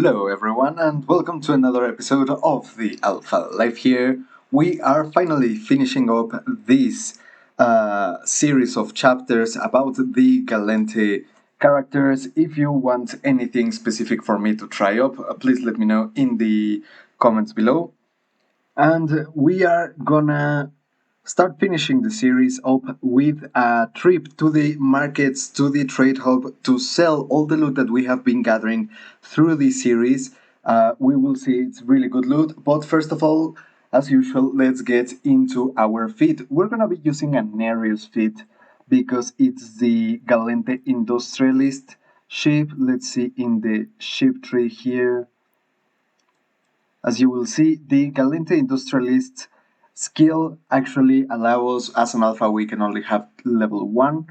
Hello everyone and welcome to another episode of the Alpha Life here. We are finally finishing up this series of chapters about the Galente characters. If you want anything specific for me to try up, please let me know in the comments below. And we are gonna start finishing the series up with a trip to the markets, to the trade hub, to sell all the loot that we have been gathering through this series. We will see it's really good loot, but first of all, as usual, let's get into our feed. We're gonna be using a Nereus feed because it's the Galente Industrialist ship. Let's see in the ship tree here. As you will see, the Galente Industrialist skill actually allows us, as an alpha, we can only have level 1.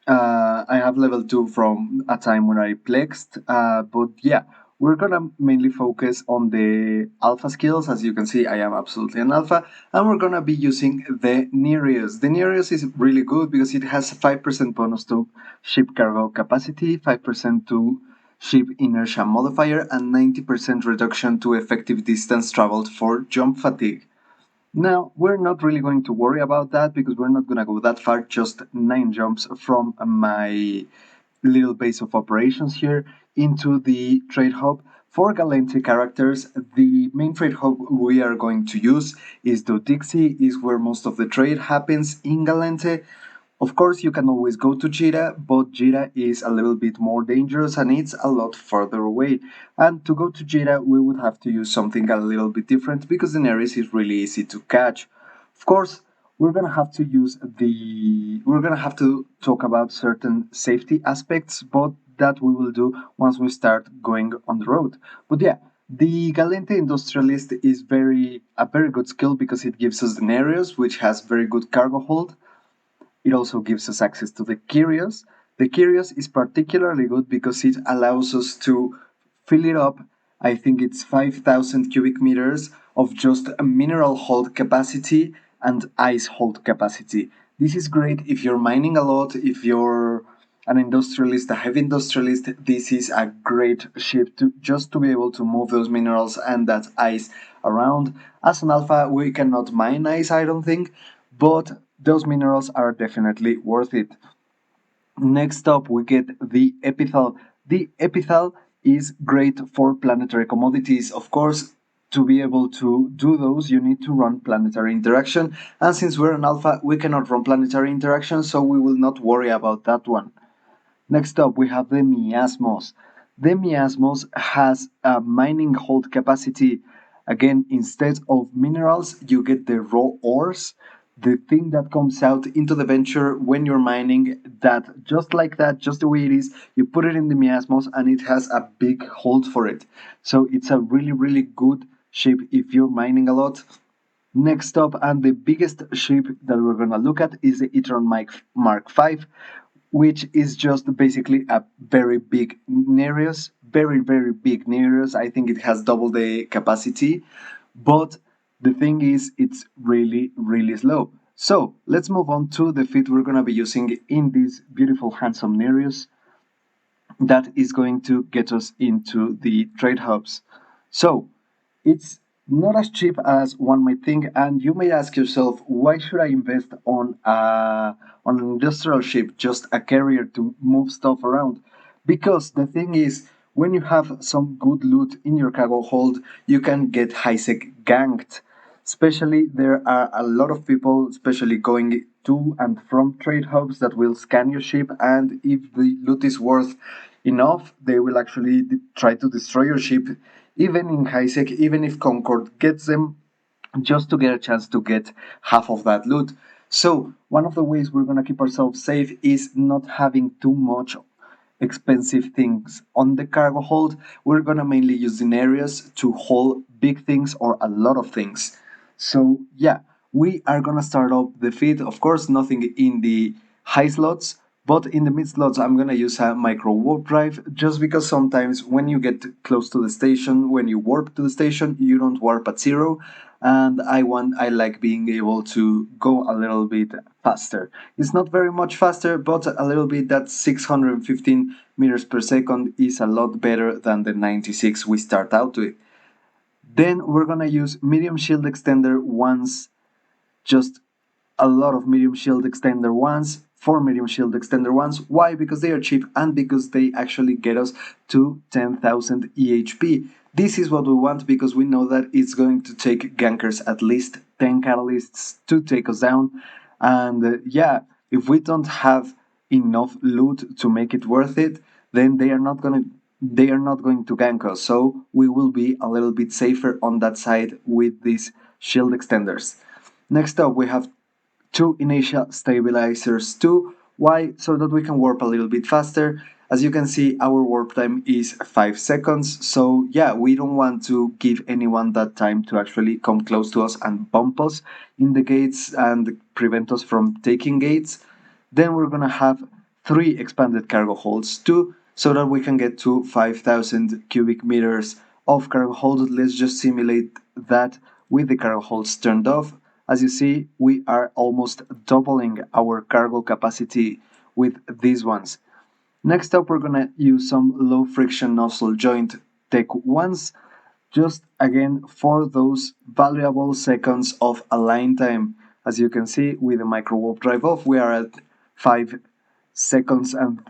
I have level 2 from a time when I plexed, but yeah, we're gonna mainly focus on the alpha skills. As you can see, I am absolutely an alpha, and we're gonna be using the Nereus. The Nereus is really good because it has 5% bonus to ship cargo capacity, 5% to ship inertia modifier, and 90% reduction to effective distance traveled for jump fatigue. Now, we're not really going to worry about that because we're not going to go that far, just 9 jumps from my little base of operations here into the trade hub. For Galente characters, the main trade hub we are going to use is Dodixie, is where most of the trade happens in Galente. Of course, you can always go to Jira, but Jira is a little bit more dangerous and it's a lot further away. And to go to Jira, we would have to use something a little bit different because the Nereus is really easy to catch. Of course, we're gonna have to talk about certain safety aspects, but that we will do once we start going on the road. But yeah, the Galente Industrialist is a very good skill because it gives us the Nereus, which has very good cargo hold. It also gives us access to the Curious. The Curious is particularly good because it allows us to fill it up. I think it's 5,000 cubic meters of just a mineral hold capacity and ice hold capacity. This is great if you're mining a lot, if you're an industrialist, a heavy industrialist. This is a great ship to be able to move those minerals and that ice around. As an alpha, we cannot mine ice, I don't think, but those minerals are definitely worth it. Next up, we get the epithal. The epithal is great for planetary commodities. Of course, to be able to do those, you need to run planetary interaction. And since we're an alpha, we cannot run planetary interaction, so we will not worry about that one. Next up, we have the miasmos. The miasmos has a mining hold capacity. Again, instead of minerals, you get the raw ores, the thing that comes out into the venture when you're mining, that just like that, just the way it is, you put it in the miasmos and it has a big hold for it. So it's a really, really good ship if you're mining a lot. Next up, and the biggest ship that we're gonna look at is the Itron Mark V, which is just basically a very big Nereus, very, very big Nereus. I think it has double the capacity, but the thing is, it's really, really slow. So let's move on to the feat we're going to be using in this beautiful, handsome Nereus that is going to get us into the trade hubs. So it's not as cheap as one might think, and you may ask yourself, why should I invest on an industrial ship, just a carrier to move stuff around? Because the thing is, when you have some good loot in your cargo hold, you can get high-sec ganked. Especially, there are a lot of people, especially going to and from trade hubs, that will scan your ship, and if the loot is worth enough, they will actually try to destroy your ship, even in high-sec, even if Concord gets them, just to get a chance to get half of that loot. So, one of the ways we're going to keep ourselves safe is not having too much expensive things on the cargo hold. We're going to mainly use the Nereus to hold big things or a lot of things. So yeah, we are gonna start off the feed. Of course, nothing in the high slots, But in the mid slots, I'm gonna use a Microwarpdrive just because sometimes when you get close to the station, when you warp to the station, you don't warp at zero, and I like being able to go a little bit faster. It's not very much faster, but a little bit. That 615 meters per second is a lot better than the 96 we start out with. Then we're gonna use medium shield extender once, just a lot of medium shield extender ones, 4 medium shield extender ones. Why? Because they are cheap and because they actually get us to 10,000 EHP. This is what we want because we know that it's going to take gankers at least 10 catalysts to take us down. And yeah, if we don't have enough loot to make it worth it, then they are not going to gank us. So we will be a little bit safer on that side with these shield extenders. Next up, we have two Inertial Stabilizers II. Why? So that we can warp a little bit faster. As you can see, our warp time is 5 seconds. So yeah, we don't want to give anyone that time to actually come close to us and bump us in the gates and prevent us from taking gates. Then we're gonna have 3 expanded cargo holds too, so that we can get to 5,000 cubic meters of cargo hold. Let's just simulate that with the cargo holds turned off. As you see, we are almost doubling our cargo capacity with these ones. Next up, we're gonna use some low friction nozzle joint tech ones, just again for those valuable seconds of align time. As you can see, with the Microwarpdrive off, we are at 5 seconds and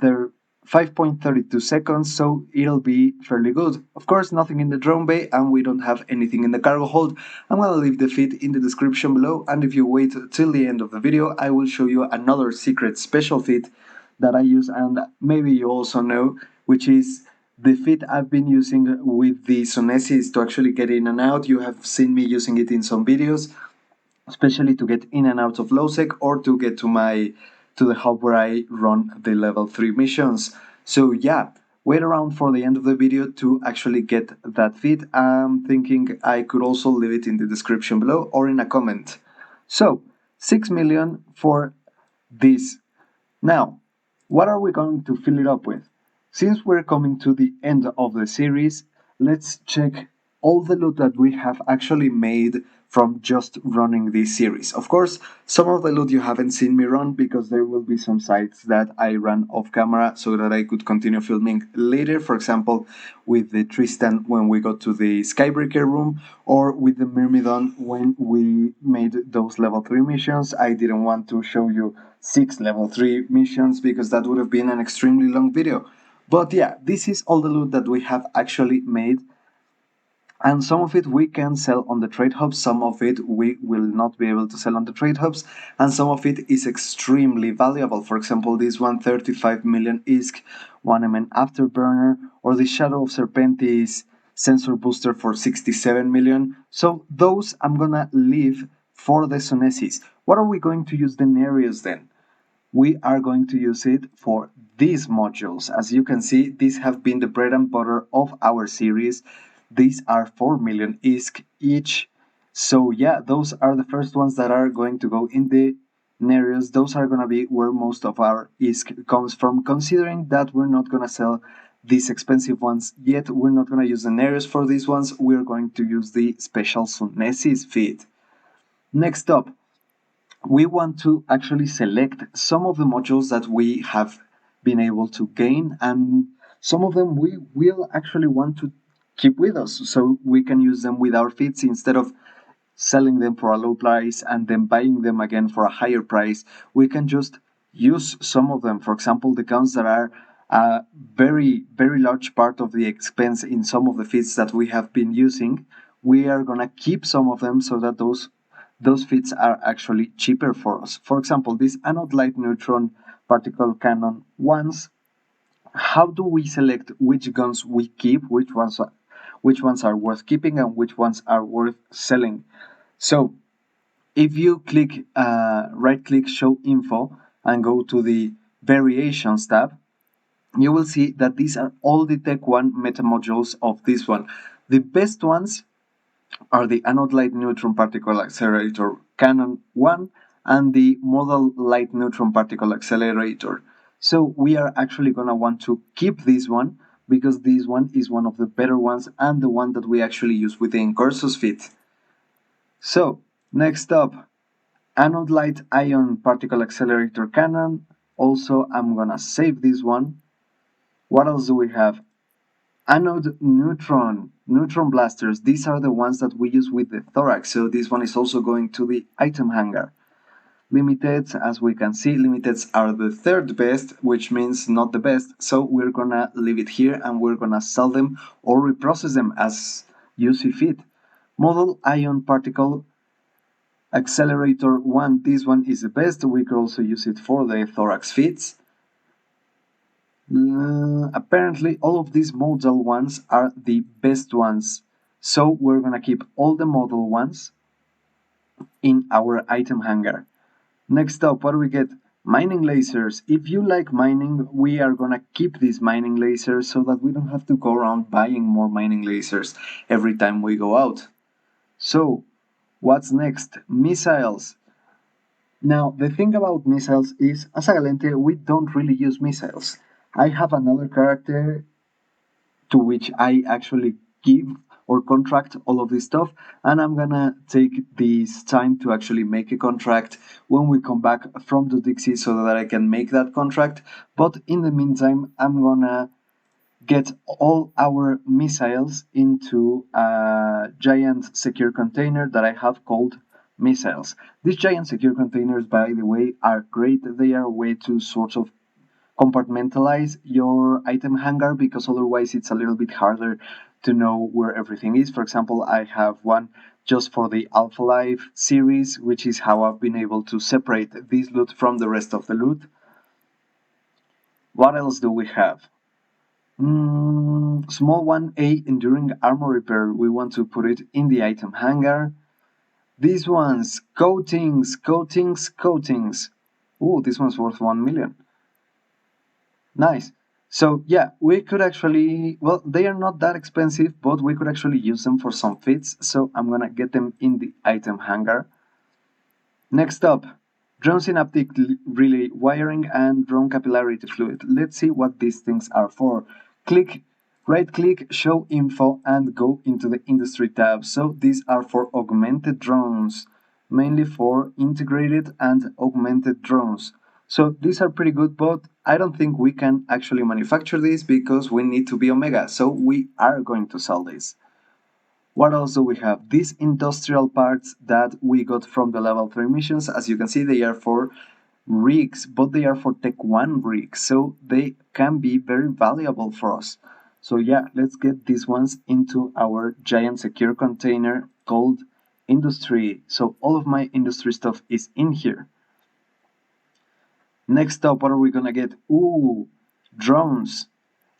5.32 seconds, so it'll be fairly good. Of course, nothing in the drone bay, and we don't have anything in the cargo hold. I'm gonna leave the feed in the description below, and if you wait till the end of the video, I will show you another secret special feed that I use, and maybe you also know, which is the feed I've been using with the Sunesis to actually get in and out. You have seen me using it in some videos, especially to get in and out of lowsec or to get to the hub where I run the level 3 missions. So yeah, wait around for the end of the video to actually get that feed. I'm thinking I could also leave it in the description below or in a comment. So 6 million for this. Now, what are we going to fill it up with? Since we're coming to the end of the series, let's check all the loot that we have actually made from just running this series. Of course, some of the loot you haven't seen me run because there will be some sites that I ran off camera so that I could continue filming later. For example, with the Tristan when we got to the Skybreaker room, or with the Myrmidon when we made those level 3 missions. I didn't want to show you 6 level 3 missions because that would have been an extremely long video. But yeah, this is all the loot that we have actually made, and some of it we can sell on the trade hubs, some of it we will not be able to sell on the trade hubs, and some of it is extremely valuable. For example, this 135 million ISK 1MN afterburner, or the Shadow of Serpentis sensor booster for 67 million. So those I'm gonna leave for the Sunesis. What are we going to use the Nereus then? We are going to use it for these modules. As you can see, these have been the bread and butter of our series. These are 4 million ISK each. So yeah, those are the first ones that are going to go in the Nereus. Those are going to be where most of our ISK comes from, considering that we're not going to sell these expensive ones yet. We're not going to use the Nereus for these ones. We're going to use the special Sunesis feed. Next up, we want to actually select some of the modules that we have been able to gain, and some of them we will actually want to keep with us so we can use them with our feeds instead of selling them for a low price and then buying them again for a higher price. We can just use some of them. For example, the guns that are a very large part of the expense in some of the feeds that we have been using, we are gonna keep some of them so that those feeds are actually cheaper for us. For example, this anode light neutron particle cannon ones. How do we select which guns we keep, which ones are worth keeping and which ones are worth selling? So if you click right click show info and go to the variations tab, you will see that these are all the Tech 1 meta modules of this one. The best ones are the anode light neutron particle accelerator cannon 1 and the modal light neutron particle accelerator. So we are actually going to want to keep this one because this one is one of the better ones and the one that we actually use within Corsus Fit. So next up, anode light ion particle accelerator cannon. Also, I'm gonna save this one. What else do we have? Anode neutron blasters. These are the ones that we use with the thorax. So this one is also going to the item hangar. Limiteds, as we can see, limiteds are the third best, which means not the best. So we're gonna leave it here and we're gonna sell them or reprocess them as you see fit. Model ion particle accelerator 1, this one is the best. We could also use it for the thorax fits. Apparently all of these model ones are the best ones, so we're gonna keep all the model ones in our item hangar. Next up, what do we get? Mining lasers. If you like mining, we are gonna keep these mining lasers so that we don't have to go around buying more mining lasers every time we go out. So what's next? Missiles. Now, the thing about missiles is, as a Galente, we don't really use missiles. I have another character to which I actually give or contract all of this stuff, and I'm gonna take this time to actually make a contract when we come back from the Dixie so that I can make that contract. But in the meantime, I'm gonna get all our missiles into a giant secure container that I have called missiles. These giant secure containers, by the way, are great. They are a way to sort of compartmentalize your item hangar because otherwise it's a little bit harder to know where everything is. For example, I have one just for the Alpha Life series, which is how I've been able to separate this loot from the rest of the loot. What else do we have? Small 1A enduring armor repair. We want to put it in the item hangar. These ones, coatings. Ooh, this one's worth 1 million. Nice. So yeah, we could actually, well, they are not that expensive, but we could actually use them for some fits. So I'm gonna get them in the item hangar. Next up, drone synaptic relay wiring and drone capillarity fluid. Let's see what these things are for. Right click, show info, and go into the industry tab. So these are for augmented drones, mainly for integrated and augmented drones. So these are pretty good, but I don't think we can actually manufacture these because we need to be Omega. So we are going to sell these. What else do we have? These industrial parts that we got from the level 3 missions, as you can see, they are for rigs, but they are for Tech 1 rigs, so they can be very valuable for us. So yeah, let's get these ones into our giant secure container called industry. So all of my industry stuff is in here. Next up, what are we gonna get? Ooh, drones.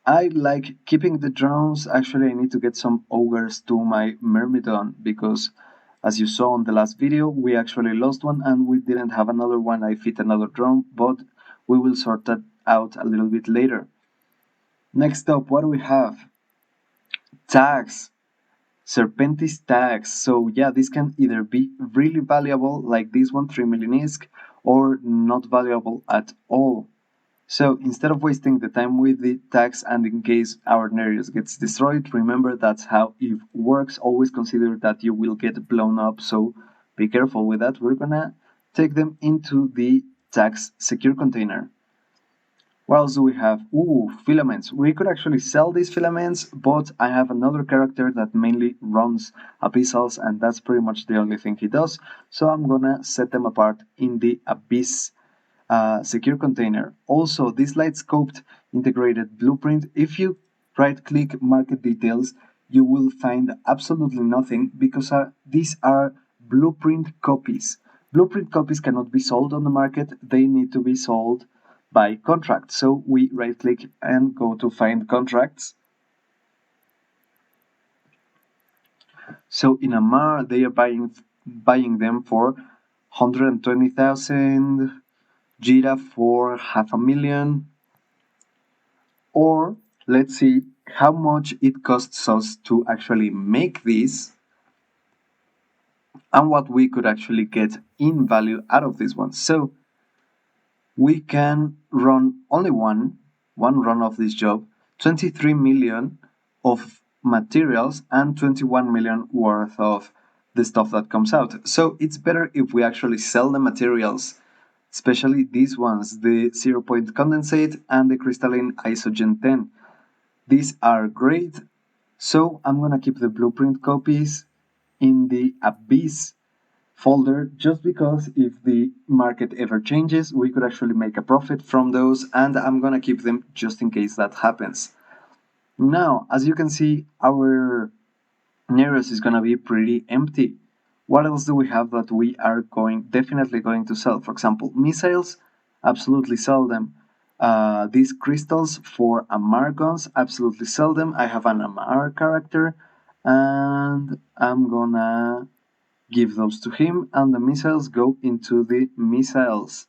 I like keeping the drones. Actually, I need to get some ogres to my Myrmidon because, as you saw on the last video, we actually lost one and we didn't have another one. I fit another drone, but we will sort that out a little bit later. Next up, what do we have? Tags. Serpentis tags. So yeah, this can either be really valuable, like this one, 3 million ISK, or not valuable at all. So instead of wasting the time with the tags and in case our Nereus gets destroyed, remember that's how it works. Always consider that you will get blown up, so be careful with that. We're gonna take them into the tags secure container. What else do we have? Ooh, filaments. We could actually sell these filaments, but I have another character that mainly runs abyssals, and that's pretty much the only thing he does. So I'm gonna set them apart in the abyss secure container. Also, this light scoped integrated blueprint, if you right click market details, you will find absolutely nothing because these are blueprint copies. Blueprint copies cannot be sold on the market, they need to be sold by contract. So we right click and go to find contracts. So in Amar, they are buying them for 120,000. Jira for 500,000, or let's see how much it costs us to actually make this and what we could actually get in value out of this one. So we can run only one run of this job, 23 million of materials and 21 million worth of the stuff that comes out. So it's better if we actually sell the materials, especially these ones, the 0-point condensate and the crystalline isogen 10. These are great, so I'm gonna keep the blueprint copies in the Abyss folder just because if the market ever changes, we could actually make a profit from those, and I'm gonna keep them just in case that happens. Now, as you can see, our Nereus is gonna be pretty empty. What else do we have that we are definitely going to sell? For example, missiles, absolutely sell them. These crystals for Amar guns, absolutely sell them. I have an Amar character, and I'm gonna give those to him, and the missiles go into the missiles.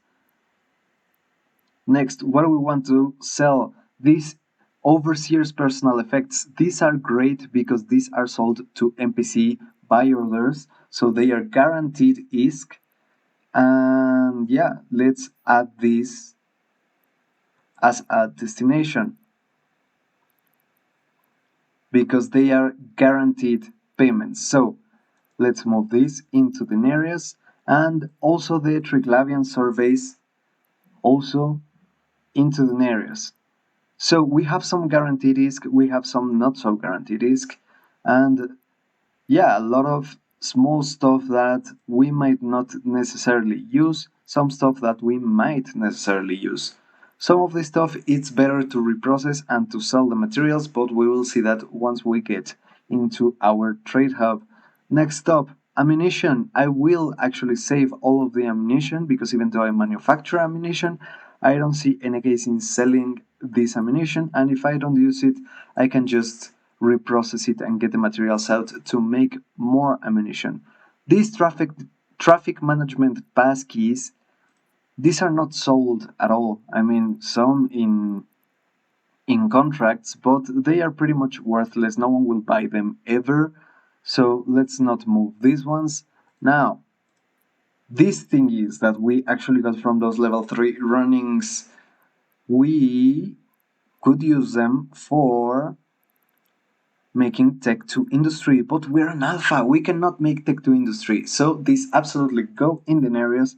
Next, what do we want to sell? These Overseer's personal effects. These are great because these are sold to NPC buy orders, so they are guaranteed ISK. And yeah, let's add this as a destination because they are guaranteed payments. So let's move this into the Nereus, and also the Triglavian surveys also into the Nereus. So we have some guaranteed ISK, we have some not so guaranteed ISK, and yeah, a lot of small stuff that we might not necessarily use, some stuff that we might necessarily use. Some of this stuff it's better to reprocess and to sell the materials, but we will see that once we get into our trade hub. Next up, ammunition. I will actually save all of the ammunition because even though I manufacture ammunition, I don't see any case in selling this ammunition, and if I don't use it, I can just reprocess it and get the materials out to make more ammunition. These traffic management pass keys, these are not sold at all. I mean, some in contracts, but they are pretty much worthless. No one will buy them ever. So let's not move these ones. Now, these thingies that we actually got from those level 3 runnings, we could use them for making tech to industry, but we're an alpha. We cannot make tech to industry. So these absolutely go in the areas.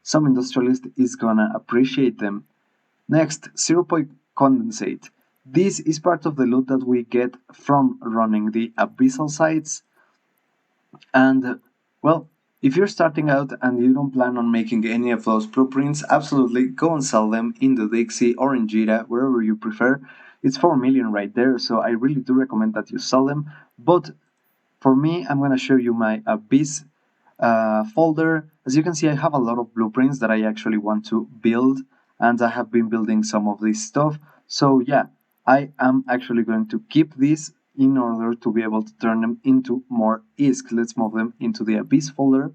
Some industrialist is gonna appreciate them. Next, 0-point condensate. This is part of the loot that we get from running the abyssal sites. And well, if you're starting out and you don't plan on making any of those blueprints, absolutely go and sell them in the Dixie or in Jira, wherever you prefer. It's 4 million right there, so I really do recommend that you sell them. But for me, I'm gonna show you my Abyss folder. As you can see, I have a lot of blueprints that I actually want to build, and I have been building some of this stuff. So yeah, I am actually going to keep this in order to be able to turn them into more ISK. Let's move them into the Abyss folder.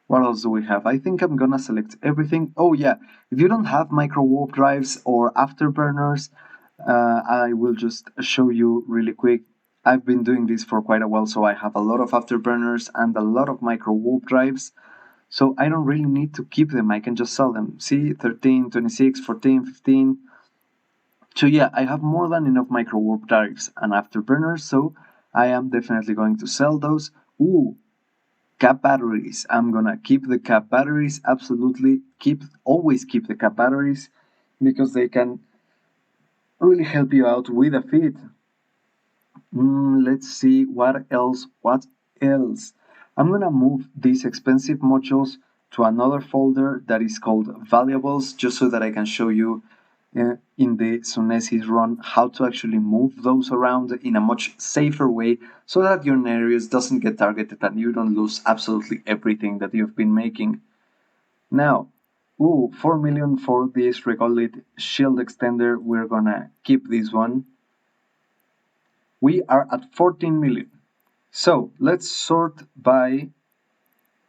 What else do we have? I think I'm gonna select everything. Oh yeah, if you don't have Microwarpdrives or afterburners, I will just show you really quick. I've been doing this for quite a while, so I have a lot of afterburners and a lot of Microwarpdrives. So I don't really need to keep them, I can just sell them. See, 13, 26, 14, 15. So yeah, I have more than enough Microwarpdrives and afterburners, so I am definitely going to sell those. Ooh, cap batteries. I'm gonna keep the cap batteries, absolutely. Always keep the cap batteries because they can really help you out with a feed. Let's see what else. I'm gonna move these expensive modules to another folder that is called valuables, just so that I can show you in the Sunesis run how to actually move those around in a much safer way so that your Nereus doesn't get targeted and you don't lose absolutely everything that you've been making. Now, 4 million for this regolith shield extender. We're gonna keep this one. We are at 14 million. So let's sort by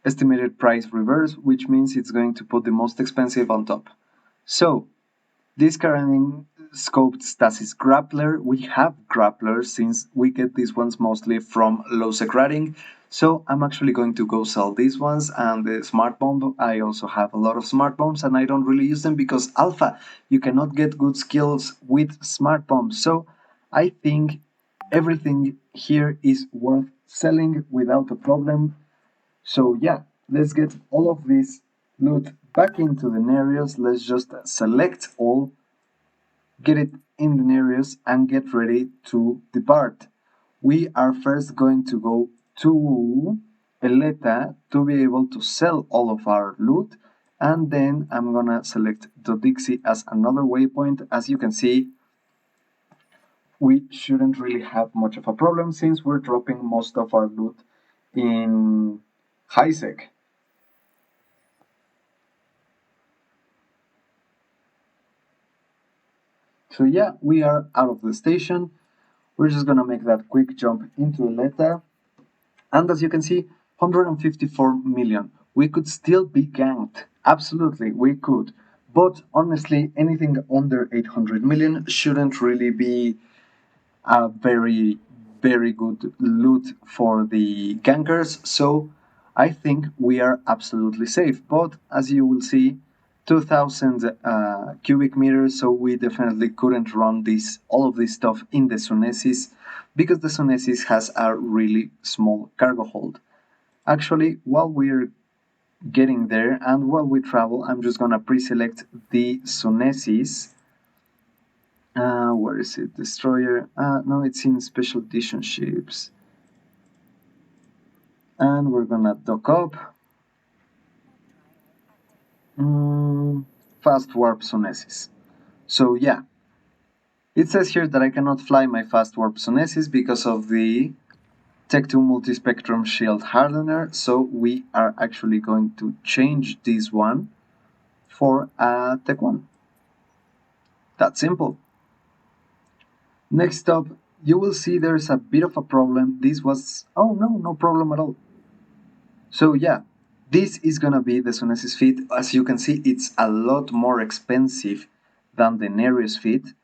estimated price reverse, which means it's going to put the most expensive on top. So this scoped stasis grappler. We have grapplers since we get these ones mostly from low sec rating. So I'm actually going to go sell these ones, and the smart bomb. I also have a lot of smart bombs and I don't really use them because alpha, you cannot get good skills with smart bombs. So I think everything here is worth selling without a problem. So yeah, let's get all of this loot back into the Nereus. Let's just select all, get it in the Nereus, and get ready to depart. We are first going to go to Eleta to be able to sell all of our loot, and then I'm gonna select the Dixie as another waypoint. As you can see, we shouldn't really have much of a problem since we're dropping most of our loot in high sec. So yeah, we are out of the station. We're just gonna make that quick jump into Eleta. And as you can see, 154 million. We could still be ganked. Absolutely, we could. But honestly, anything under 800 million shouldn't really be a very, very good loot for the gankers. So I think we are absolutely safe. But as you will see, 2000 cubic meters, so we definitely couldn't run this all of this stuff in the Sunesis because the Sunesis has a really small cargo hold. Actually, while we're getting there and while we travel, I'm just gonna pre-select the Sunesis. Where is it? Destroyer. No, it's in special edition ships. And we're gonna dock up. Fast warp Sunesis. So yeah, it says here that I cannot fly my fast warp Sunesis because of the Tech 2 Multispectrum Shield Hardener. So we are actually going to change this one for a Tech 1. That's simple. Next up, you will see there's a bit of a problem. This was, oh no, no problem at all. So yeah, this is gonna be the Sunesis feet. As you can see, it's a lot more expensive than the Nereus feet,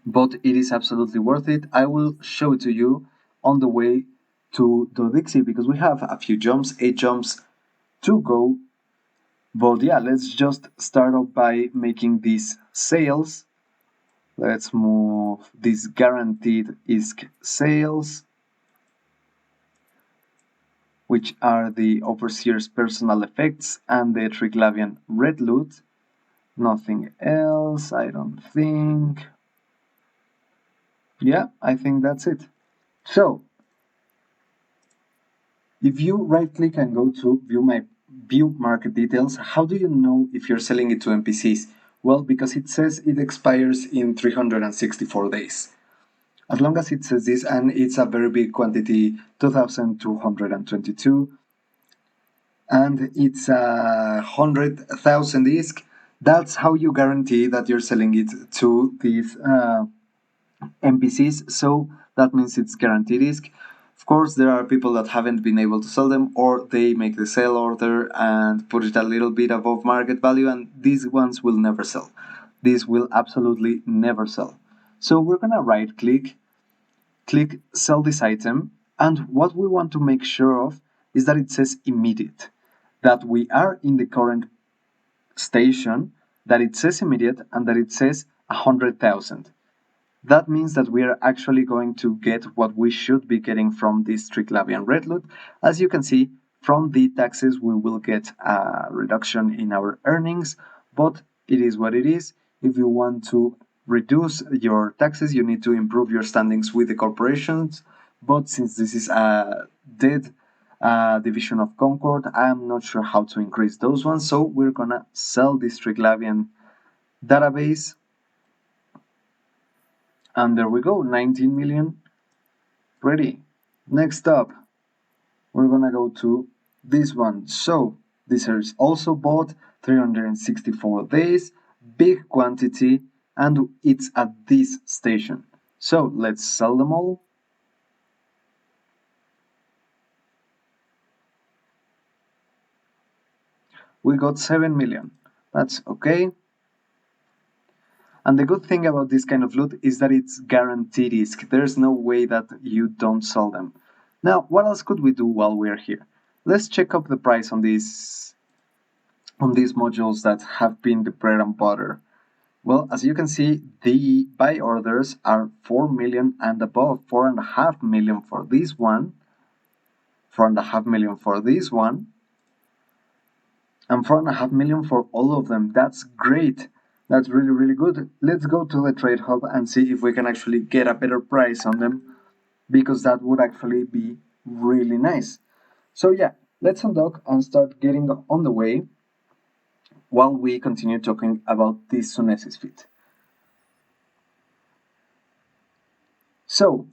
but it is absolutely worth it. I will show it to you on the way to the Dixie because we have a few jumps, 8 jumps to go. But yeah, let's just start off by making these sales. Let's move these guaranteed ISK sales, which are the Overseer's personal effects and the Triglavian red loot. Nothing else, I don't think. Yeah, I think that's it. So, if you right click and go to view market details, how do you know if you're selling it to NPCs? Well, because it says it expires in 364 days. As long as it says this and it's a very big quantity, 2222, and it's 100,000 ISK, that's how you guarantee that you're selling it to these NPCs. So that means it's guaranteed ISK. Of course, there are people that haven't been able to sell them, or they make the sale order and put it a little bit above market value, and these ones will never sell. These will absolutely never sell. So we're gonna right click, click sell this item, and what we want to make sure of is that it says immediate, that we are in the current station, that it says immediate, and that it says 100,000. That means that we are actually going to get what we should be getting from this Triglavian red loot. As you can see, from the taxes we will get a reduction in our earnings, but it is what it is. If you want to reduce your taxes, you need to improve your standings with the corporations. But since this is a dead division of Concord, I'm not sure how to increase those ones. So we're gonna sell this Triglavian database. And there we go, 19 million ready. Next up, we're gonna go to this one. So this is also bought 364 days, big quantity, and it's at this station. So let's sell them all. We got 7 million. That's okay. And the good thing about this kind of loot is that it's guaranteed ISK. There's no way that you don't sell them. Now, what else could we do while we're here? Let's check up the price on these modules that have been the bread and butter. Well, as you can see, the buy orders are 4 million and above, 4.5 million for this one, 4.5 million for this one, and 4.5 million for all of them. That's great. That's really, really good. Let's go to the trade hub and see if we can actually get a better price on them, because that would actually be really nice. So yeah, let's undock and start getting on the way while we continue talking about this Sunesis feat. So,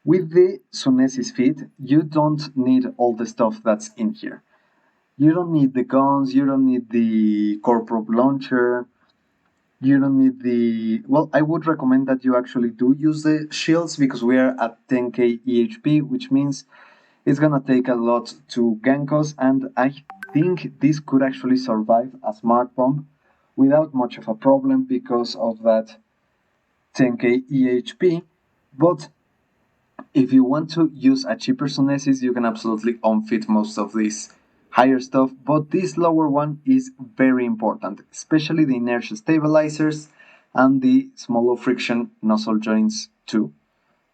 with the Sunesis feat, you don't need all the stuff that's in here. You don't need the guns, you don't need the corporate launcher, you don't need the... Well, I would recommend that you actually do use the shields, because we are at 10k EHP, which means it's gonna take a lot to gank us, and I think this could actually survive a smart bomb without much of a problem because of that 10k EHP. But if you want to use a cheaper Sunesis, you can absolutely unfit most of this higher stuff, but this lower one is very important, especially the Inertial Stabilizers and the small friction nozzle joints too.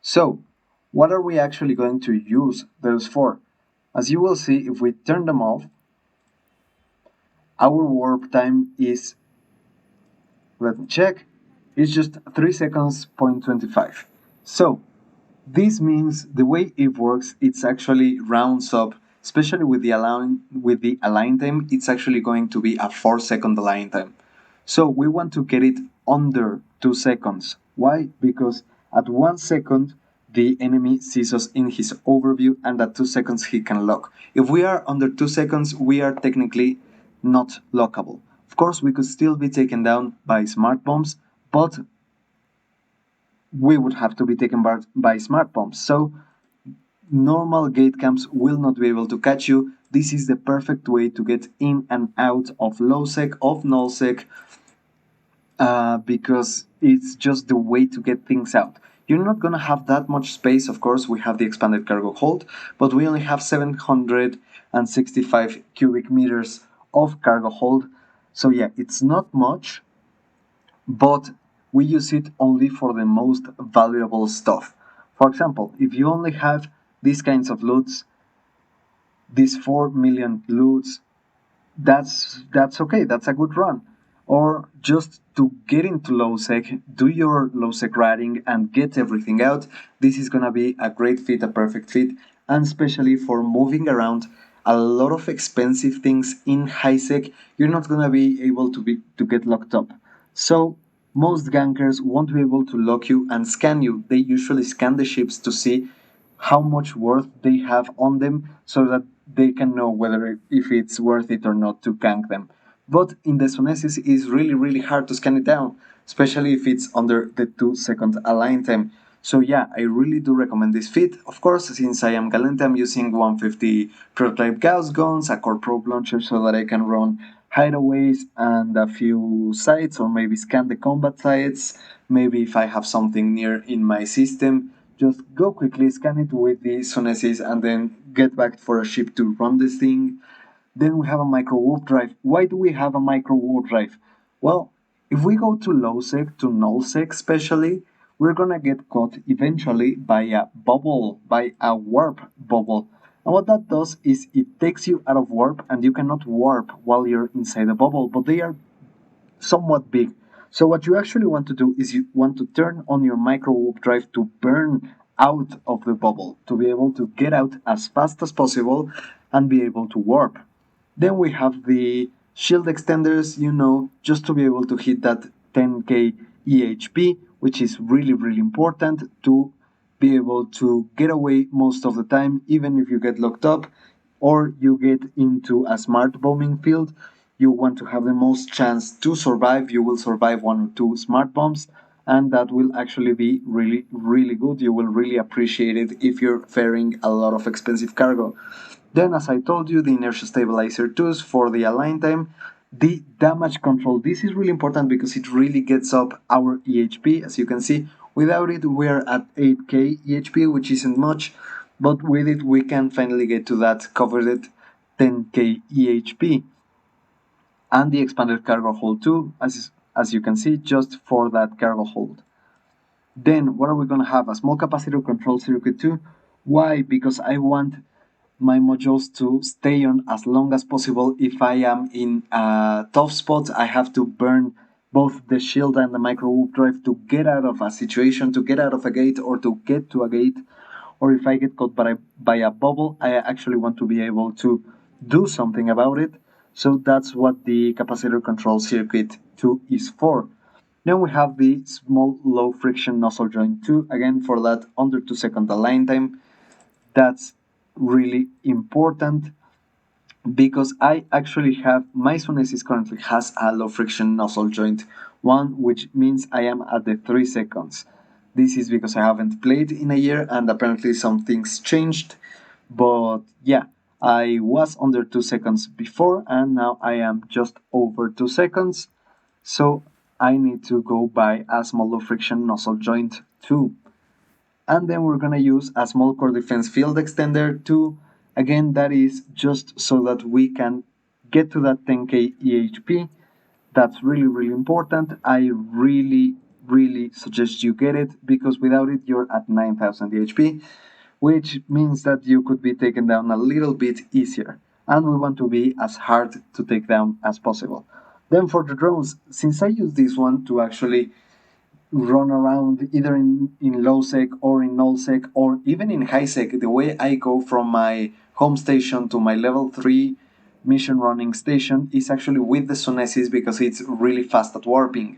So, what are we actually going to use those for? As you will see, if we turn them off, our warp time is, let me check, it's just 3 seconds, 0.25. So, this means the way it works, it's actually rounds up, especially with the align time, it's actually going to be a 4-second align time. So we want to get it under 2 seconds. Why? Because at 1 second, the enemy sees us in his overview, and at 2 seconds he can lock. If we are under 2 seconds, we are technically not lockable. Of course, we could still be taken down by smart bombs, but we would have to be taken by smart bombs. So normal gate camps will not be able to catch you. This is the perfect way to get in and out of low sec, of null sec, because it's just the way to get things out. You're not gonna have that much space. Of course, we have the expanded cargo hold, but we only have 765 cubic meters of cargo hold. So yeah, it's not much, but we use it only for the most valuable stuff. For example, if you only have these kinds of loots, these 4 million loots, that's okay, that's a good run. Or just to get into low sec, do your low sec riding and get everything out. This is gonna be a great fit, a perfect fit, and especially for moving around a lot of expensive things in high sec, you're not gonna be able to get locked up. So most gankers won't be able to lock you and scan you. They usually scan the ships to see how much worth they have on them, so that they can know whether if it's worth it or not to gank them. But in the Sunesis, it's really hard to scan it down, especially if it's under the 2-second align time. So yeah, I really do recommend this fit. Of course, since I am Galente, I'm using 150 Prototype Gauss Guns, a core probe launcher, so that I can run hideaways and a few sites, or maybe scan the combat sites. Maybe if I have something near in my system, just go quickly, scan it with the Sunesis, and then get back for a ship to run this thing. Then we have a Microwarpdrive. Why do we have a Microwarpdrive? Well, if we go to low sec, to null sec especially, we're gonna get caught eventually by a bubble, by a warp bubble. And what that does is it takes you out of warp, and you cannot warp while you're inside the bubble, but they are somewhat big. So what you actually want to do is you want to turn on your Microwarpdrive to burn out of the bubble, to be able to get out as fast as possible and be able to warp. Then we have the shield extenders, just to be able to hit that 10k EHP, which is really important to be able to get away most of the time, even if you get locked up or you get into a smart bombing field. You want to have the most chance to survive. You will survive 1 or 2 smart bombs, and that will actually be really good. You will really appreciate it if you're ferrying a lot of expensive cargo. Then, as I told you, the Inertial Stabilizer II for the align time. The damage control, this is really important because it really gets up our EHP. As you can see, without it we're at 8k EHP, which isn't much, but with it we can finally get to that coveted 10k EHP. And the expanded Cargohold II, as you can see, just for that Cargohold. Then what are we going to have? A small capacitor control circuit too. Why? Because I want my modules to stay on as long as possible. If I am in a tough spot, I have to burn both the shield and the Microwarpdrive to get out of a situation, to get out of a gate, or to get to a gate. Or if I get caught by a bubble, I actually want to be able to do something about it. So that's what the capacitor control circuit 2 is for. Then we have the small low friction nozzle joint 2, again for that under 2-second align time. That's really important because I actually have, my Sunesis currently has a low friction nozzle joint 1, which means I am at the 3 seconds. This is because I haven't played in a year and apparently some things changed, but yeah, I was under 2 seconds before and now I am just over 2 seconds, so I need to go by a small low friction nozzle joint 2. And then we're gonna use a small core defense field extender too. Again, that is just so that we can get to that 10k EHP. That's really important. I really suggest you get it because without it you're at 9000 EHP, which means that you could be taken down a little bit easier. And we want to be as hard to take down as possible. Then for the drones, since I use this one to actually run around either in low sec or in null sec or even in high sec, the way I go from my home station to my level 3 mission running station is actually with the Sunesis because it's really fast at warping.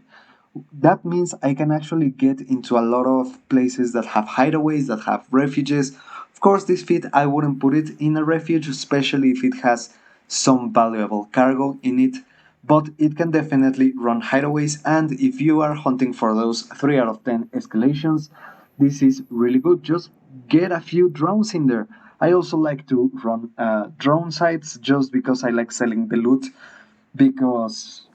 That means I can actually get into a lot of places that have hideaways, that have refuges. Of course, this fit I wouldn't put it in a refuge, especially if it has some valuable cargo in it, but it can definitely run hideaways, and if you are hunting for those 3 out of 10 escalations, this is really good. Just get a few drones in there. I also like to run drone sites just because I like selling the loot, because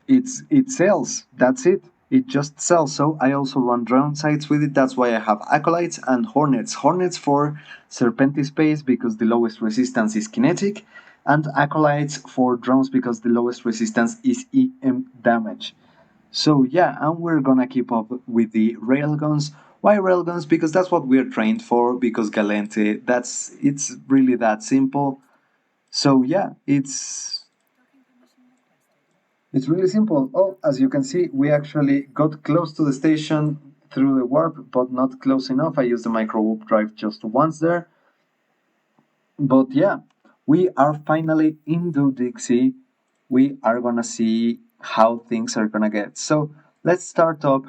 it sells. That's it. It just sells. So I also run drone sites with it. That's why I have acolytes and hornets. Hornets for serpenty space because the lowest resistance is kinetic, and acolytes for drones because the lowest resistance is EM damage. So yeah, and we're gonna keep up with the railguns. Why railguns? Because that's what we're trained for. Because Galente, it's really that simple. So yeah, it's really simple. Oh, as you can see, we actually got close to the station through the warp, but not close enough. I used the Microwarpdrive just once there. But yeah, we are finally into Dixie. We are gonna see how things are gonna get. So let's start up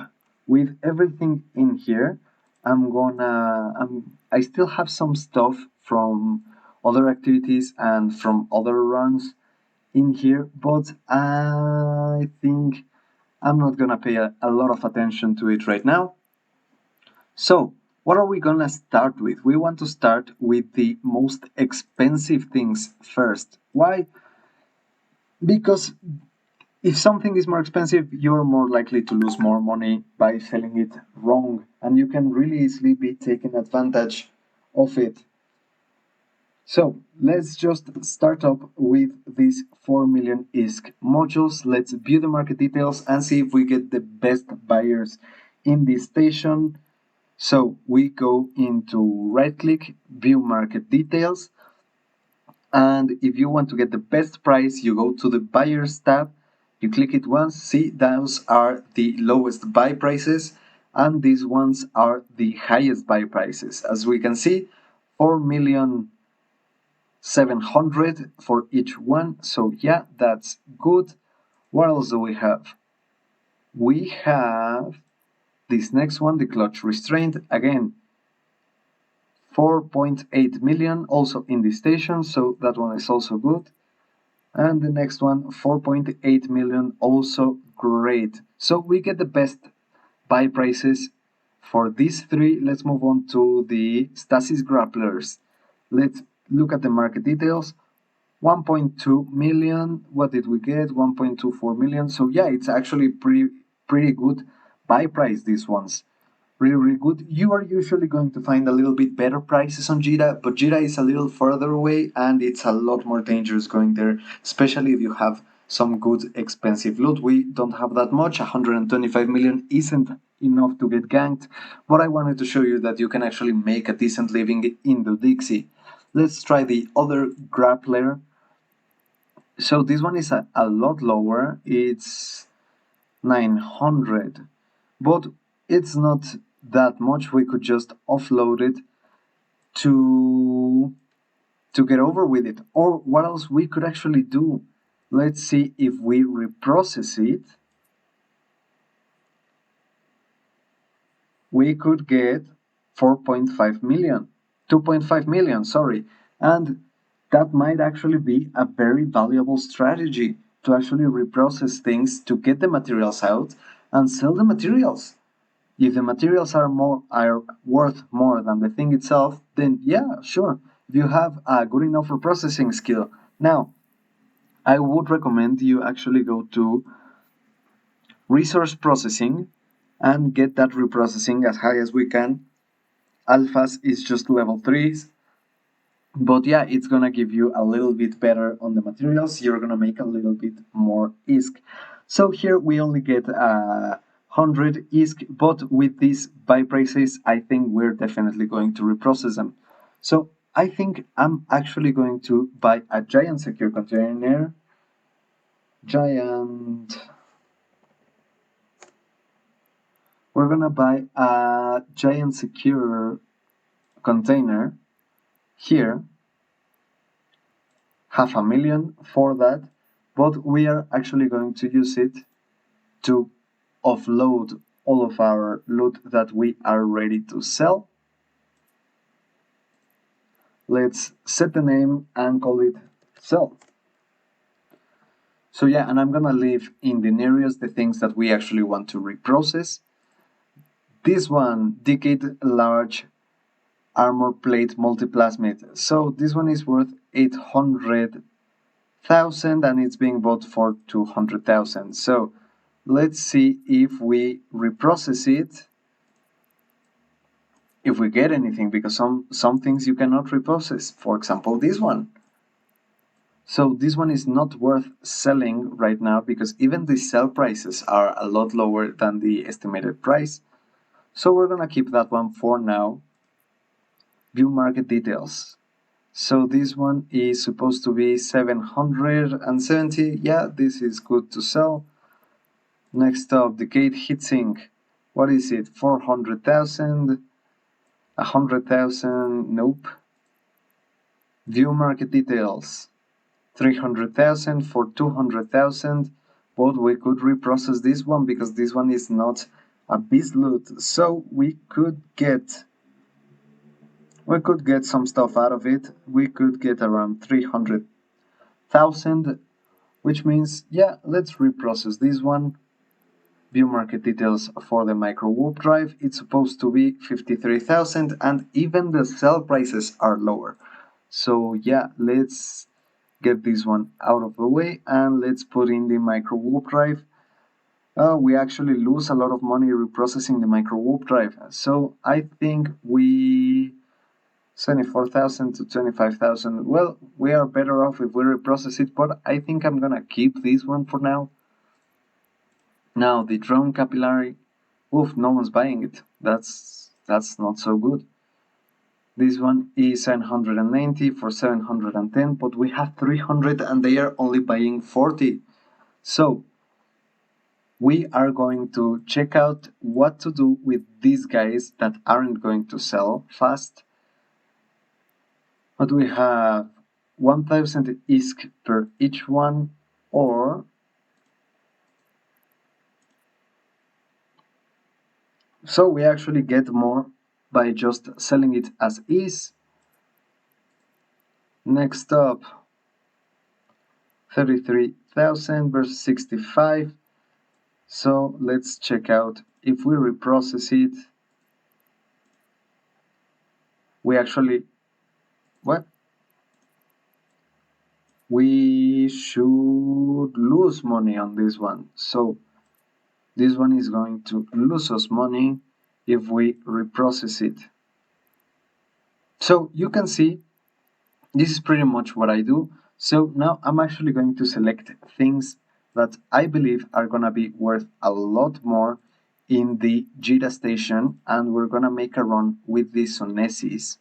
with everything in here. I still have some stuff from other activities and from other runs in here, but I think I'm not gonna pay a lot of attention to it right now. So, what are we gonna start with? We want to start with the most expensive things first. Why? Because if something is more expensive, you're more likely to lose more money by selling it wrong, and you can really easily be taking advantage of it. So let's just start up with these 4 million ISK modules. Let's view the market details and see if we get the best buyers in this station. So we go into right click, view market details. And if you want to get the best price, you go to the buyers tab. You click it once, see those are the lowest buy prices, and these ones are the highest buy prices. As we can see, 4,700,000 for each one. So yeah, that's good. What else do we have? We have this next one, the clutch restraint. Again, 4.8 million also in this station, so that one is also good. And the next one, 4.8 million, also great. So we get the best buy prices for these three. Let's move on to the stasis grapplers. Let's look at the market details. 1.2 million. What did we get? 1.24 million. So yeah, it's actually pretty good buy price, these ones. Really good. You are usually going to find a little bit better prices on Jira, but Jira is a little further away and it's a lot more dangerous going there, especially if you have some good expensive loot. We don't have that much. 125 million isn't enough to get ganked, but I wanted to show you that you can actually make a decent living in the Dixie. Let's try the other grappler. So this one is a lot lower. It's 900, but it's not that much. We could just offload it to get over with it. Or what else we could actually do? Let's see if we reprocess it. We could get 4.5 million, 2.5 million, sorry. And that might actually be a very valuable strategy to actually reprocess things to get the materials out and sell the materials. If the materials are worth more than the thing itself, then yeah, sure. If you have a good enough reprocessing skill. Now, I would recommend you actually go to resource processing and get that reprocessing as high as we can. Alphas is just level 3s, but yeah, it's gonna give you a little bit better on the materials. You're gonna make a little bit more ISK. So here we only get 100 ISK, but with these buy prices, I think we're definitely going to reprocess them. So I think I'm actually going to buy a giant secure container. We're gonna buy a giant secure container here. 500,000 for that, but we are actually going to use it to offload all of our loot that we are ready to sell. Let's set the name and call it sell. So yeah, and I'm gonna leave in the Nereus the things that we actually want to reprocess. This one, Decade Large Armor Plate Multiplasmid. So this one is worth 800,000 and it's being bought for 200,000. So let's see if we reprocess it, if we get anything, because some things you cannot reprocess. For example, this one. So this one is not worth selling right now because even the sell prices are a lot lower than the estimated price. So we're gonna keep that one for now. View market details. So this one is supposed to be 770. Yeah, this is good to sell. Next up, the gate heatsink. What is it? 400,000. 100,000. Nope. View market details. 300,000 for 200,000. But we could reprocess this one because this one is not a beast loot. So we could get some stuff out of it. We could get around 300,000, which means, yeah, let's reprocess this one. View market details for the Microwarpdrive. It's supposed to be 53,000 and even the sell prices are lower. So yeah, let's get this one out of the way and let's put in the Microwarpdrive. We actually lose a lot of money reprocessing the Microwarpdrive. So I think we 74,000 to 25,000. Well, we are better off if we reprocess it, but I think I'm gonna keep this one for now. Now the drone capillary. Oof, no one's buying it. That's not so good. This one is 790 for 710, but we have 300 and they are only buying 40. So we are going to check out what to do with these guys that aren't going to sell fast. But we have 1000 ISK per each one, or so we actually get more by just selling it as is. Next up, 33,000 versus 65. So let's check out if we reprocess it. We actually, what? we should lose money on this one. So this one is going to lose us money if we reprocess it. So you can see this is pretty much what I do. So now I'm actually going to select things that I believe are gonna be worth a lot more in the Jira station, and we're gonna make a run with the Sunesis.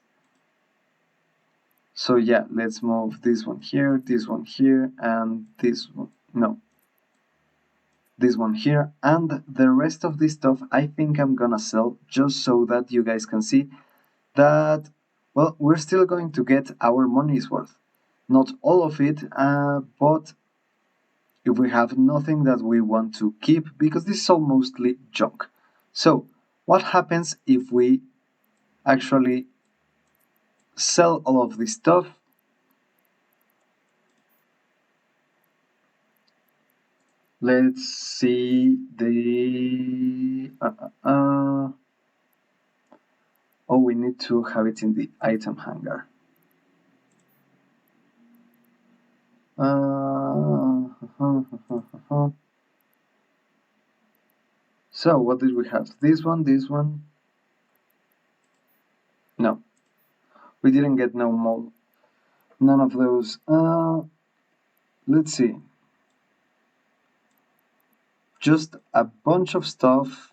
So yeah, let's move this one here, and this one, no, this one here, and the rest of this stuff I think I'm gonna sell just so that you guys can see that, well, we're still going to get our money's worth. Not all of it, but if we have nothing that we want to keep, because this is all mostly junk. So what happens if we actually sell all of this stuff? Let's see the oh, we need to have it in the item hanger. So what did we have? This one. No, we didn't get no more. None of those. Let's see. Just a bunch of stuff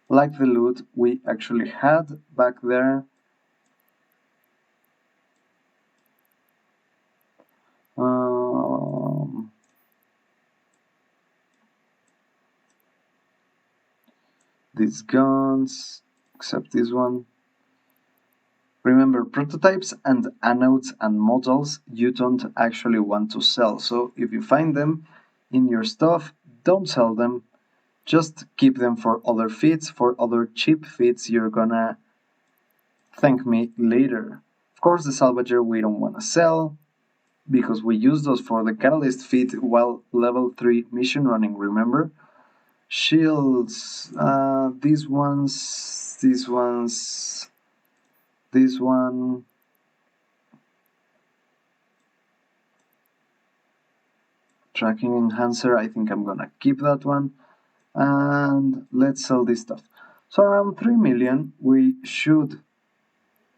like the loot we actually had back there. These guns, except this one. Remember, prototypes and anodes and models you don't actually want to sell. So if you find them in your stuff, don't sell them. Just keep them for other feats, for other cheap feats you're gonna thank me later. Of course, the salvager we don't want to sell because we use those for the catalyst feat while level 3 mission running, remember? Shields, these ones, this one. Tracking enhancer, I think I'm gonna keep that one. And let's sell this stuff. So around 3 million we should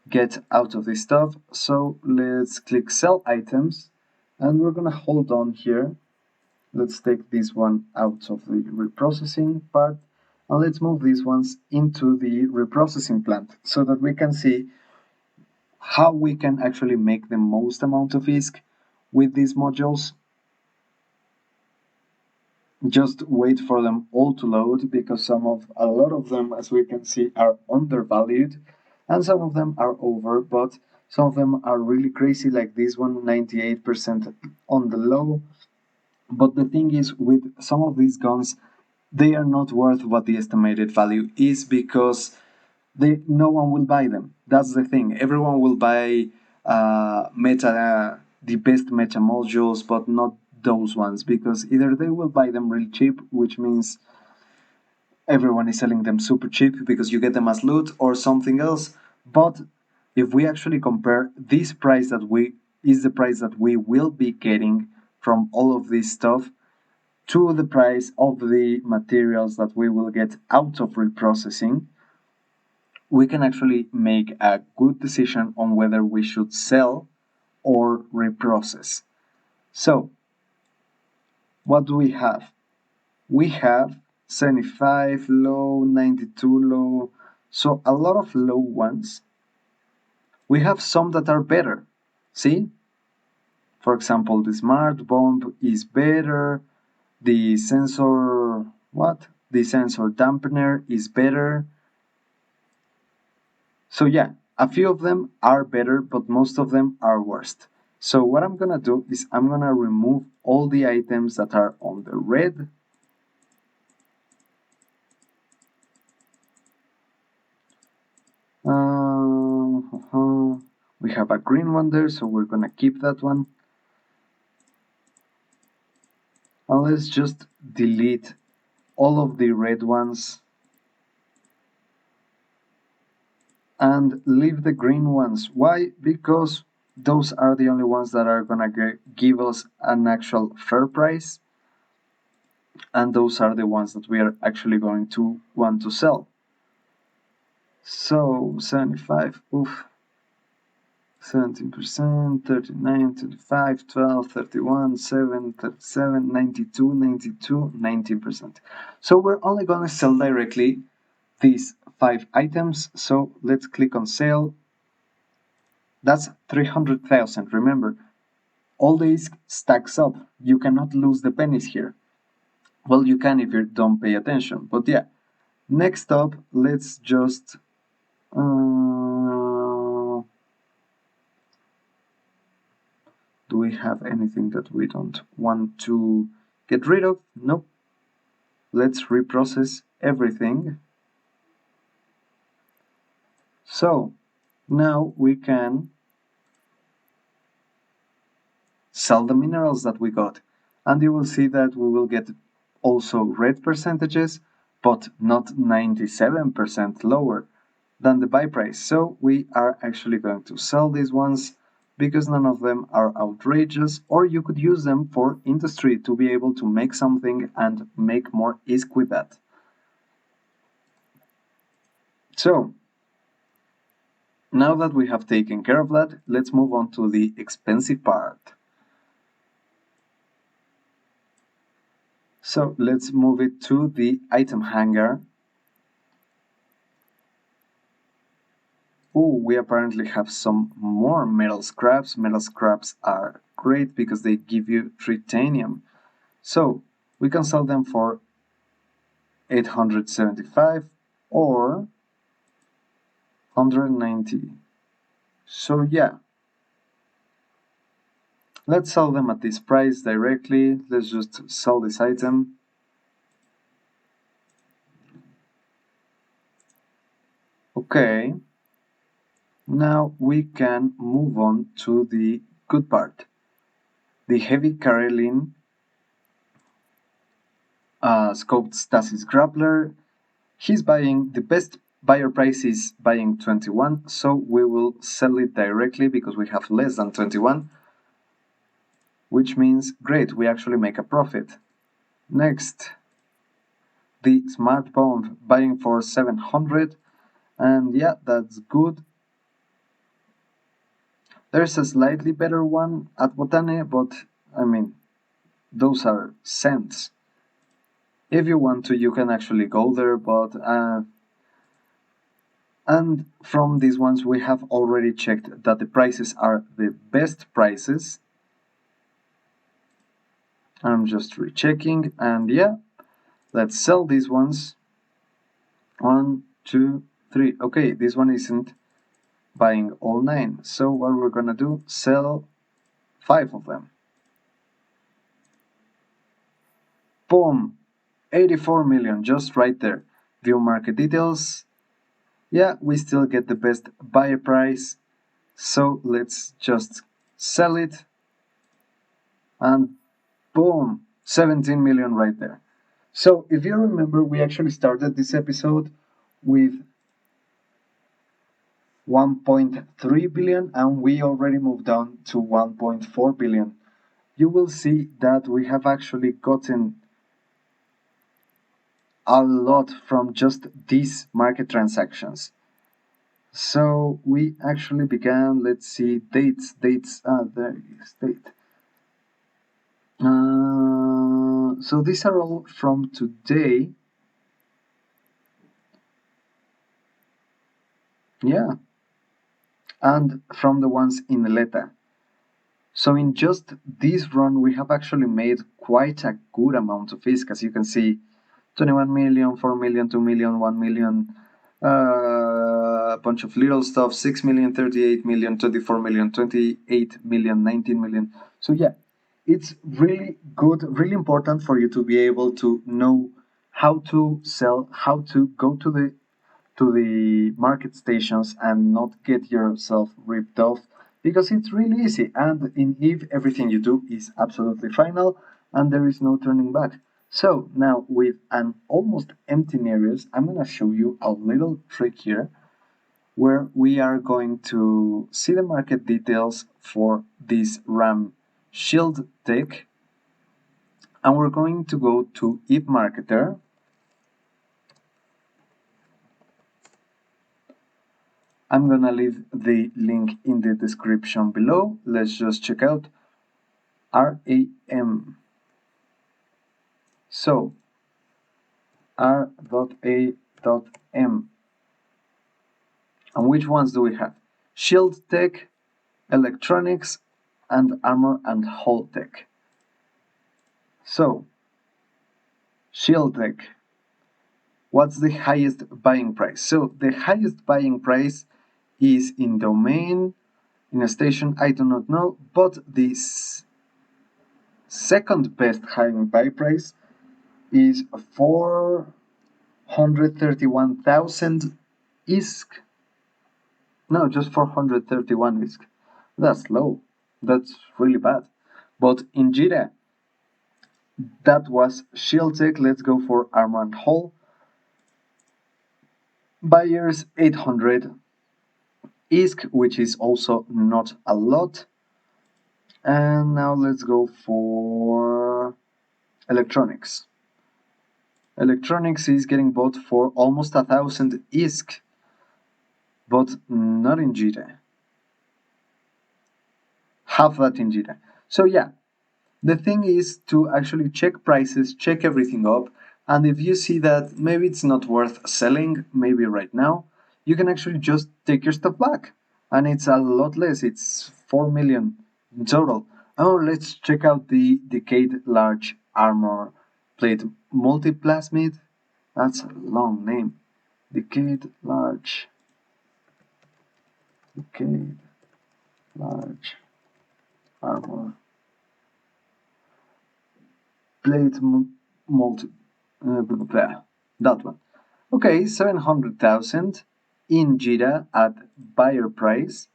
get out of this stuff. So let's click sell items and we're gonna hold on here. Let's take this one out of the reprocessing part and let's move these ones into the reprocessing plant so that we can see how we can actually make the most amount of ISK with these modules. Just wait for them all to load because a lot of them, as we can see, are undervalued and some of them are over, but some of them are really crazy, like this one, 98% on the low. But the thing is, with some of these guns, they are not worth what the estimated value is because no one will buy them. That's the thing. Everyone will buy the best meta modules, but not those ones because either they will buy them really cheap, which means everyone is selling them super cheap because you get them as loot or something else. But if we actually compare this price is the price that we will be getting from all of this stuff to the price of the materials that we will get out of reprocessing, we can actually make a good decision on whether we should sell or reprocess. So, what do we have? We have 75 low, 92 low, so a lot of low ones. We have some that are better. See? For example, the smart bomb is better, the sensor, The sensor dampener is better. So yeah, a few of them are better, but most of them are worst. So what I'm gonna do is I'm gonna remove all the items that are on the red. We have a green one there, so we're gonna keep that one. And let's just delete all of the red ones and leave the green ones. Why? Because those are the only ones that are gonna give us an actual fair price, and those are the ones that we are actually going to want to sell. So 75, oof, 17%, 39, 35, 12, 31, 7, 37, 92, 92, 19%. So we're only going to sell directly these 5 items. So let's click on sale. That's 300,000. Remember, all this stacks up. You cannot lose the pennies here. Well, you can if you don't pay attention. But yeah, next up, let's just... do we have anything that we don't want to get rid of? Nope. Let's reprocess everything. So now we can sell the minerals that we got, and you will see that we will get also red percentages, but not 97% lower than the buy price. So we are actually going to sell these ones because none of them are outrageous, or you could use them for industry to be able to make something and make more ISK with that. So now that we have taken care of that, let's move on to the expensive part. So let's move it to the item hangar. Oh, we apparently have some more metal scraps. Metal scraps are great because they give you titanium. So we can sell them for 875 or 190. So yeah, let's sell them at this price directly. Let's just sell this item. Okay, now we can move on to the good part. The heavy Karelin scoped stasis grappler. He's buying, the best buyer price is buying 21, so we will sell it directly because we have less than 21, which means great, we actually make a profit. Next, the smart bomb buying for 700, and yeah, that's good. There's a slightly better one at Botane, but I mean, those are cents. If you want to, you can actually go there, but and from these ones we have already checked that the prices are the best prices. I'm just rechecking, and yeah, let's sell these ones. 1, 2, 3. Okay, this one isn't buying all 9, so what we're gonna do, sell 5 of them. Boom, 84 million, just right there. View market details. Yeah, we still get the best buyer price, so let's just sell it, and boom, 17 million right there. So if you remember, we actually started this episode with 1.3 billion and we already moved on to 1.4 billion. You will see that we have actually gotten a lot from just these market transactions. So we actually began, let's see, dates, there is date. So these are all from today. Yeah. And from the ones in Leta. So in just this run, we have actually made quite a good amount of ISK. As you can see, 21 million, 4 million, 2 million, 1 million, a bunch of little stuff, 6 million, 38 million, 24 million, 28 million, 19 million. So yeah, it's really good, really important for you to be able to know how to sell, how to go to the market stations and not get yourself ripped off, because it's really easy, and in Eve everything you do is absolutely final and there is no turning back. So now with an almost empty Nereus, I'm going to show you a little trick here where we are going to see the market details for this RAM shield tech, and we're going to go to if marketer. I'm gonna leave the link in the description below. Let's just check out RAM. So R.A.M. And which ones do we have? Shield tech, electronics, and armor and hull tech. So, shield tech. What's the highest buying price? So, the highest buying price is in domain, in a station, I do not know, but the second best high buy price is 431,000 ISK. No, just 431 ISK. That's low. That's really bad. But in Jira, that was shield tech. Let's go for armor and hull. Buyers 800 ISK, which is also not a lot. And now let's go for electronics. Electronics is getting bought for almost 1,000 ISK, but not in Jira. Half that in Jira. So yeah, the thing is to actually check prices, check everything up, and if you see that maybe it's not worth selling, maybe right now, you can actually just take your stuff back. And it's a lot less, it's 4 million in total. Oh, let's check out the Decade Large Armor Plate Multiplasmid. That's a long name. Decade Large Armor Plate multi that one. Okay, 700,000 in Jira at buyer price.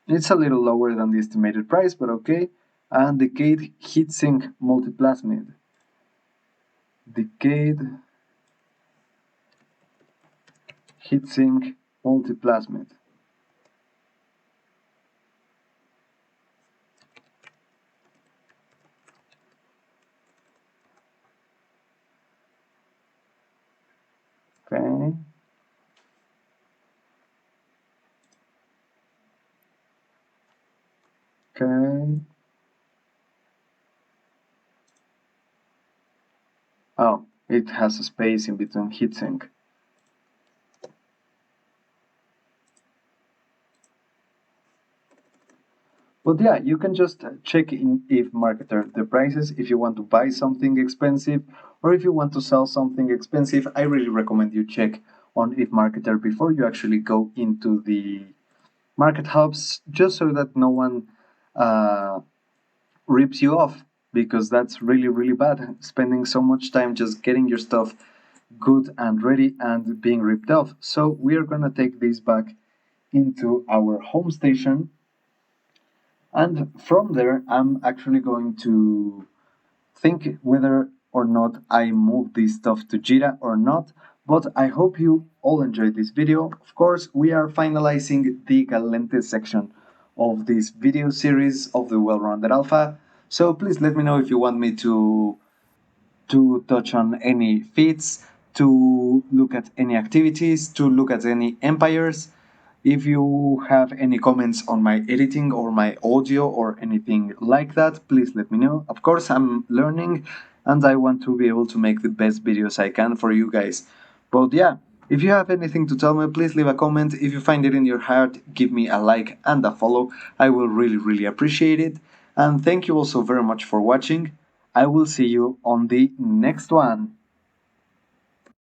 It's a little lower than the estimated price, but okay. And Decade Heatsink Multiplasmid. Decade Heatsink Multiplasmid. Okay. Okay. Oh, it has a space in between heatsink. But yeah, you can just check in if marketer the prices if you want to buy something expensive or if you want to sell something expensive. I really recommend you check on if marketer before you actually go into the market hubs, just so that no one rips you off, because that's really bad, spending so much time just getting your stuff good and ready and being ripped off. So we are gonna take this back into our home station, and from there I'm actually going to think whether or not I move this stuff to Jira or not. But I hope you all enjoyed this video. Of course, we are finalizing the Galente section of this video series of the Well-Rounded Alpha. So please let me know if you want me to touch on any feats, to look at any activities, to look at any empires. If you have any comments on my editing or my audio or anything like that, please let me know. Of course, I'm learning and I want to be able to make the best videos I can for you guys. But yeah, if you have anything to tell me, please leave a comment. If you find it in your heart, give me a like and a follow. I will really appreciate it. And thank you also very much for watching. I will see you on the next one.